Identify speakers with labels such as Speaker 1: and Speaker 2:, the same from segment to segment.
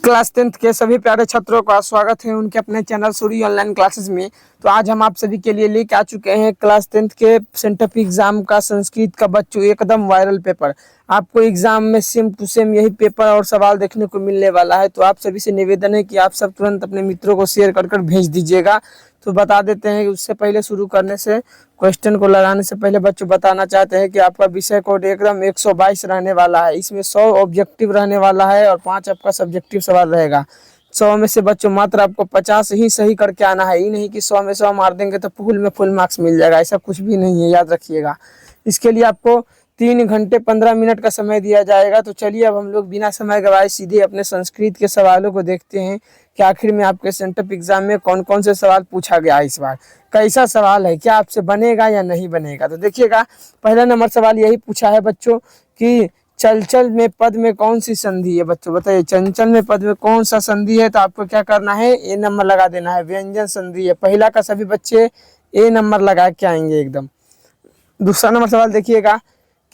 Speaker 1: Class 10th के सभी प्यारे छात्रों का स्वागत है उनके अपने चैनल सूरी ऑनलाइन क्लासेस में। तो आज हम आप सभी के लिए लेके आ चुके हैं क्लास 10th के सेंटअप एग्जाम का संस्कृत का बच्चों एकदम वायरल पेपर। आपको एग्जाम में सेम टू सेम यही पेपर और सवाल देखने को मिलने वाला है। तो आप सभी से निवेदन है कि आप सब तुरंत अपने मित्रों को शेयर कर भेज दीजिएगा। तो बता देते हैं कि उससे पहले शुरू करने से क्वेश्चन को लगाने से पहले बच्चों बताना चाहते हैं कि आपका विषय कोड एकदम 122 रहने वाला है। इसमें 100 ऑब्जेक्टिव रहने वाला है और 5 आपका सब्जेक्टिव सवाल रहेगा। 100 में से बच्चों मात्र आपको 50 ही सही करके आना है। ये नहीं कि 100 में 100 मार देंगे तो फुल में फुल मार्क्स मिल जाएगा, ऐसा कुछ भी नहीं है, याद रखिएगा। इसके लिए आपको 3 घंटे 15 मिनट का समय दिया जाएगा। तो चलिए अब हम लोग बिना समय गवाए सीधे अपने संस्कृत के सवालों को देखते हैं कि आखिर में आपके सेंटअप एग्जाम में कौन कौन से सवाल पूछा गया है। इस बार कैसा सवाल है, क्या आपसे बनेगा या नहीं बनेगा। तो देखिएगा, पहला नंबर सवाल यही पूछा है बच्चों कि चंचल में पद में कौन सी संधि है। बच्चों बताइए, चंचल में पद में कौन सा संधि है। तो आपको क्या करना है, ए नंबर लगा देना है, व्यंजन संधि है। पहला का सभी बच्चे ए नंबर लगा के आएंगे एकदम। दूसरा नंबर सवाल देखिएगा,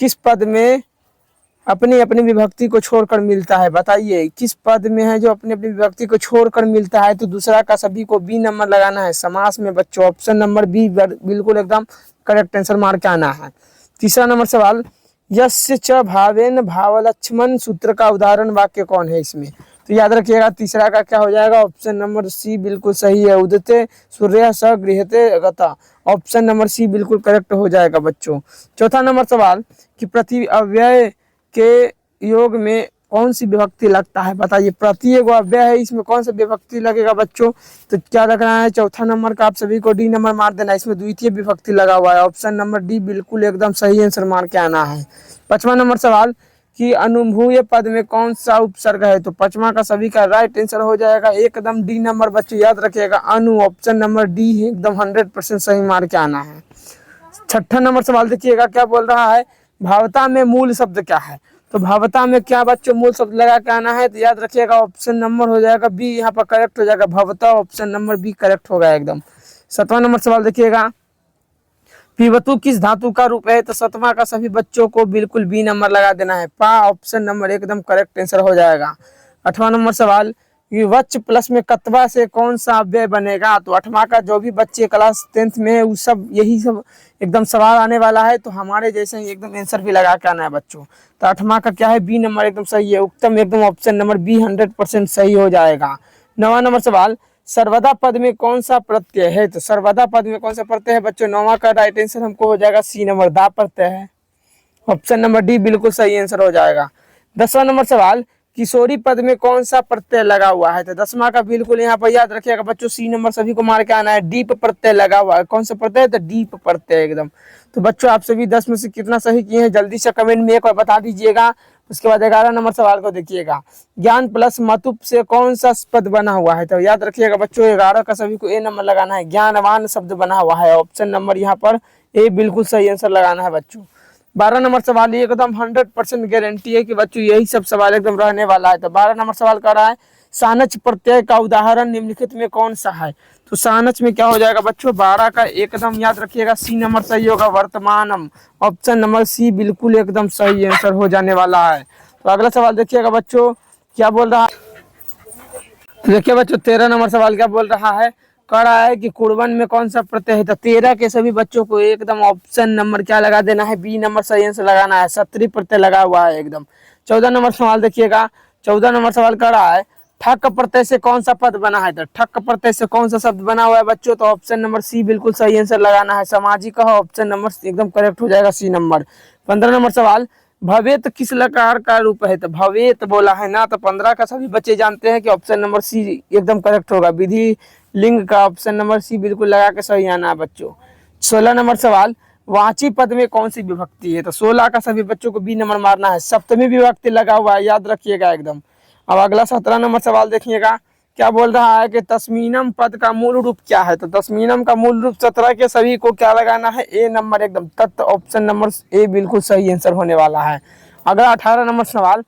Speaker 1: किस पद में अपनी अपनी विभक्ति को छोड़कर मिलता है। बताइए किस पद में है जो अपनी अपनी विभक्ति को छोड़कर मिलता है। तो दूसरा का सभी को बी नंबर लगाना है, समास में बच्चों। ऑप्शन नंबर बी बिल्कुल एकदम करेक्ट आंसर मार के आना है। तीसरा नंबर सवाल, यस्य च भावेन भावलक्ष्मण सूत्र का उदाहरण वाक्य कौन है इसमें। तो याद रखिएगा तीसरा का क्या हो जाएगा, ऑप्शन नंबर सी बिल्कुल सही है। उदते सूर्य स गृहते गता, ऑप्शन नंबर सी बिल्कुल करेक्ट हो जाएगा बच्चों। चौथा नंबर सवाल कि प्रति अव्यय के योग में कौन सी विभक्ति लगता है। बताइए प्रति एगो अव्यय है, इसमें कौन सा विभक्ति लगेगा बच्चों। तो क्या लगना है, चौथा नंबर का आप सभी को डी नंबर मार देना है। इसमें द्वितीय विभक्ति लगा हुआ है, ऑप्शन नंबर डी बिल्कुल एकदम सही आंसर मार के आना है। पांचवा नंबर सवाल कि अनुभूय पद में कौन सा उपसर्ग है। तो पांचवा का सभी का राइट आंसर हो जाएगा एकदम डी नंबर बच्चों, याद रखिएगा अनु, ऑप्शन नंबर डी एकदम 100% सही मार के आना है। छठा नंबर सवाल देखिएगा, क्या बोल रहा है, भावता में मूल शब्द क्या है। तो भावता में क्या बच्चों मूल शब्द लगा के आना है। तो याद रखिएगा ऑप्शन नंबर हो जाएगा बी, यहाँ पर करेक्ट हो जाएगा भवता, ऑप्शन नंबर बी करेक्ट होगा एकदम। सातवां नंबर सवाल देखिएगा, पिबतु किस धातु का रूप है। तो सातवां का सभी बच्चों को बिल्कुल बी नंबर लगा देना है, पा, ऑप्शन नंबर एकदम करेक्ट आंसर हो जाएगा। आठवां नंबर सवाल, वच प्लस में कतवा से कौन सा अव्यय बनेगा। तो आठवां का जो भी बच्चे क्लास 10th में है वो सब यही सब एकदम सवाल आने वाला है। तो हमारे जैसे ही एकदम आंसर भी लगा के आना है बच्चों। तो आठवां का क्या है, बी नंबर एकदम सही है, उत्तम एकदम ऑप्शन नंबर बी 100% सही हो जाएगा। नौवां नंबर सवाल, सर्वदा पद में कौन सा प्रत्यय है। तो सर्वदा पद में कौन सा प्रत्यय है बच्चों। नौवां का राइट आंसर हमको हो जाएगा सी नंबर, दा प्रत्यय है, ऑप्शन नंबर डी बिल्कुल सही आंसर हो जाएगा। 10वां नंबर सवाल, किशोरी पद में कौन सा प्रत्यय लगा हुआ है। तो 10वां का बिल्कुल यहाँ पर याद रखिएगा बच्चों, सी नंबर सभी को मार के आना है, डीप प्रत्यय लगा हुआ है। कौन सा प्रत्यय, तो डीप प्रत्यय एकदम। तो बच्चों आप सभी 10 में से कितना सही किए हैं जल्दी से कमेंट में एक बार बता दीजिएगा। उसके बाद 11 नंबर सवाल को देखिएगा, ज्ञान प्लस मतुप से कौन सा पद बना हुआ है। तो याद रखिएगा बच्चों 11 का सभी को ए नंबर लगाना है, ज्ञानवान शब्द बना हुआ है, ऑप्शन नंबर यहाँ पर ए बिल्कुल सही आंसर लगाना है बच्चों। 12 नंबर सवाल ये एकदम 100% गारंटी है कि बच्चों यही सब सवाल एकदम रहने वाला है। तो 12 नंबर सवाल कर रहा है, सानच प्रत्यय का उदाहरण निम्नलिखित में कौन सा है। तो सानच में क्या हो जाएगा बच्चों, 12 का एकदम याद रखिएगा सी नंबर सही होगा, वर्तमानम, ऑप्शन नंबर सी बिल्कुल एकदम सही आंसर हो जाने वाला है। तो अगला सवाल देखिएगा बच्चों क्या बोल रहा है। तो देखिए बच्चों 13 नंबर सवाल क्या बोल रहा है, कह रहा है कि कुर्बन में कौन सा प्रत्यय है। तो 13 के सभी बच्चों को एकदम ऑप्शन नंबर क्या लगा देना है, बी नंबर सही आंसर लगाना है, सत्री प्रत्यय लगा हुआ है एकदम। 14 नंबर सवाल देखिएगा, 14 नंबर सवाल कह रहा है, ठक प्रत्यय से कौन सा पद बना है। तो ठक प्रत्यय से कौन सा शब्द बना हुआ है बच्चों। तो ऑप्शन नंबर सी बिल्कुल सही आंसर लगाना है, सामाजिक का ऑप्शन नंबर एकदम करेक्ट हो जाएगा सी नंबर। 15 नंबर सवाल, भवेत किस लकार का रूप है। तो भवेत बोला है ना, तो 15 का सभी बच्चे जानते हैं कि ऑप्शन नंबर सी एकदम करेक्ट होगा, विधि लिंग का ऑप्शन नंबर सी बिल्कुल लगा के सही आना है बच्चों। 16 नंबर सवाल, वाची पद में कौन सी विभक्ति है। तो 16 का सभी बच्चों को बी नंबर मारना है, सप्तमी विभक्ति लगा हुआ है, याद रखिएगा एकदम। अब अगला 17 नंबर सवाल देखिएगा, क्या बोल रहा है कि तस्मीनम पद का मूल रूप क्या है। तो तस्मीनम का मूल रूप 17 के सभी को क्या लगाना है, ए नंबर एकदम तत्, ऑप्शन नंबर ए बिल्कुल सही आंसर होने वाला है। अगला 18 नंबर सवाल,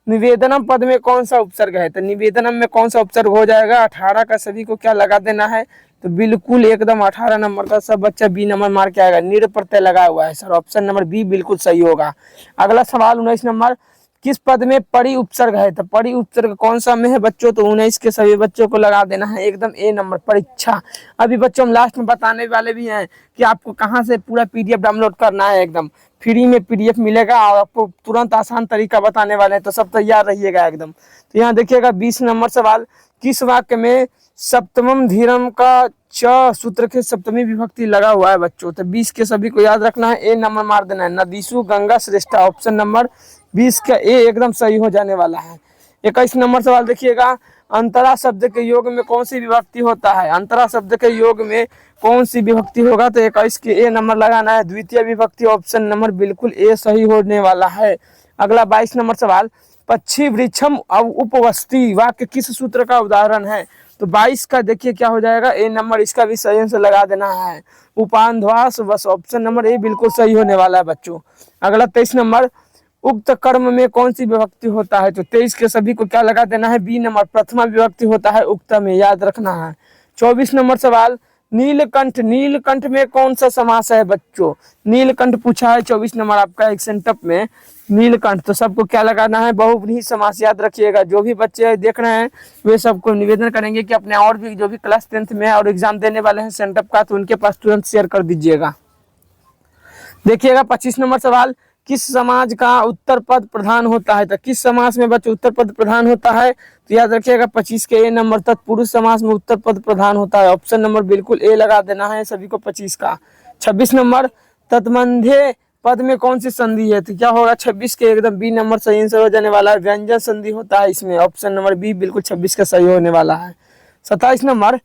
Speaker 1: निवेदनम पद में कौन सा उपसर्ग है। तो निवेदनम में कौन सा उपसर्ग हो जाएगा, 18 का सभी को क्या लगा देना है। तो बिल्कुल एकदम 18 नंबर का सब बच्चा बी नंबर मार के आएगा, निर प्रत्यय लगा हुआ है सर, ऑप्शन नंबर बी बिल्कुल सही होगा। अगला सवाल 19 नंबर, किस पद में परी उपसर्ग है? तो परी उपसर्ग कौन सा में है बच्चों? तो 19 के सभी बच्चों को लगा देना है एकदम ए नंबर, परीक्षा। अभी बच्चों हम लास्ट में बताने वाले भी हैं कि आपको कहाँ से पूरा पीडीएफ डाउनलोड करना है। एकदम फ्री में पीडीएफ मिलेगा और आपको तुरंत आसान तरीका बताने वाले हैं, तो सब तैयार रहिएगा एकदम। तो यहाँ देखिएगा 20 नंबर सवाल, किस वाक्य में सप्तमम धीरम का च सूत्र के सप्तमी विभक्ति लगा हुआ है बच्चों? तो 20 के सभी को याद रखना है, ए नंबर मार देना है। नदीसु गंगा श्रेष्ठा, ऑप्शन नंबर 20 का ए एकदम सही हो जाने वाला है। 21 नंबर सवाल देखिएगा, अंतरा शब्द के योग में कौन सी विभक्ति होता है? अंतरा शब्द के योग में कौन सी विभक्ति होगा? तो 21 के ए नंबर लगाना है, द्वितीय विभक्ति, ऑप्शन नंबर बिल्कुल ए सही होने वाला है। अगला 22 नंबर सवाल, पक्षी वृक्षम उपवस्ती वाक्य किस सूत्र का उदाहरण है? तो 22 का देखिए क्या हो जाएगा, ए नंबर, इसका भी सही से लगा देना है, उपान्ध्वास बस, ऑप्शन नंबर ए बिल्कुल सही होने वाला है बच्चों। अगला 23 नंबर, उक्त कर्म में कौन सी विभक्ति होता है? तो 23 के सभी को क्या लगा देना है, बी नंबर, प्रथमा विभक्ति होता है उक्त में, याद रखना है। 24 नंबर सवाल, नीलकंठ, नीलकंठ में कौन सा समास है बच्चों? नीलकंठ पूछा है 24 नंबर आपका एक सेंटअप में, नीलकंठ। तो सबको क्या लगाना है, बहुव्रीहि समास, याद रखिएगा। जो भी बच्चे देख रहे हैं वे सबको निवेदन करेंगे कि अपने और भी जो भी क्लास 10th में और एग्जाम देने वाले हैं सेंटअप का, तो उनके पास तुरंत शेयर कर दीजिएगा। देखिएगा 25 नंबर सवाल, किस समाज का उत्तर पद प्रधान होता है? तो किस समास में बच्चे उत्तर पद प्रधान होता है? तो याद रखिएगा 25 के ए नंबर, तत्पुरुष समास में उत्तर पद प्रधान होता है, ऑप्शन नंबर बिल्कुल ए लगा देना है सभी को 25 का। 26 नंबर, तत्मध्य पद में कौन सी संधि है? तो क्या होगा 26 के एकदम बी नंबर सही आंसर हो जाने वाला है, व्यंजन संधि होता है इसमें, ऑप्शन नंबर बी बिल्कुल 26 का सही होने वाला है। 27 नंबर,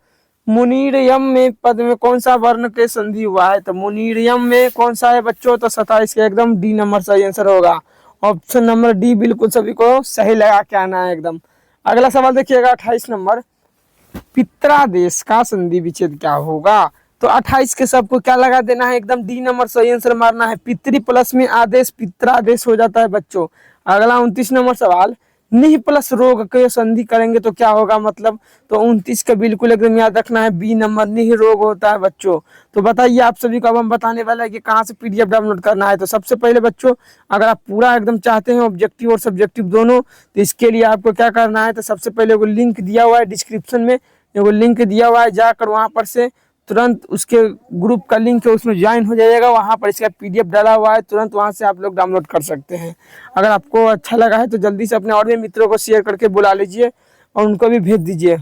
Speaker 1: मुनीरयम में पद में कौन सा वर्ण के संधि हुआ है? तो मुनीरयम में कौन सा है बच्चों? तो 27 का एकदम डी नंबर सही आंसर होगा, ऑप्शन नंबर डी बिल्कुल सभी को सही लगा के आना है एकदम। अगला सवाल देखिएगा 28 नंबर, पित्रादेश का संधि विच्छेद क्या होगा? तो 28 के सबको क्या लगा देना है, एकदम डी नंबर सही आंसर मारना है, पितृ प्लस में आदेश पित्रादेश हो जाता है बच्चों। अगला 29 नंबर सवाल, निह प्लस रोग के संधि करेंगे तो क्या होगा मतलब? तो 29 का बिल्कुल एकदम याद रखना है, बी नंबर, निह रोग होता है बच्चों। तो बताइए आप सभी को अब हम बताने वाला है कि कहाँ से पीडीएफ डाउनलोड करना है। तो सबसे पहले बच्चों, अगर आप पूरा एकदम चाहते हैं ऑब्जेक्टिव और सब्जेक्टिव दोनों, तो इसके लिए आपको क्या करना है, तो सबसे पहले वो लिंक दिया हुआ है डिस्क्रिप्शन में, वो लिंक दिया हुआ है, जाकर वहाँ पर से तुरंत उसके ग्रुप का लिंक है उसमें ज्वाइन हो जाइएगा, वहाँ पर इसका पीडीएफ डाला हुआ है, तुरंत वहाँ से आप लोग डाउनलोड कर सकते हैं। अगर आपको अच्छा लगा है तो जल्दी से अपने और भी मित्रों को शेयर करके बुला लीजिए और उनको भी भेज दीजिए।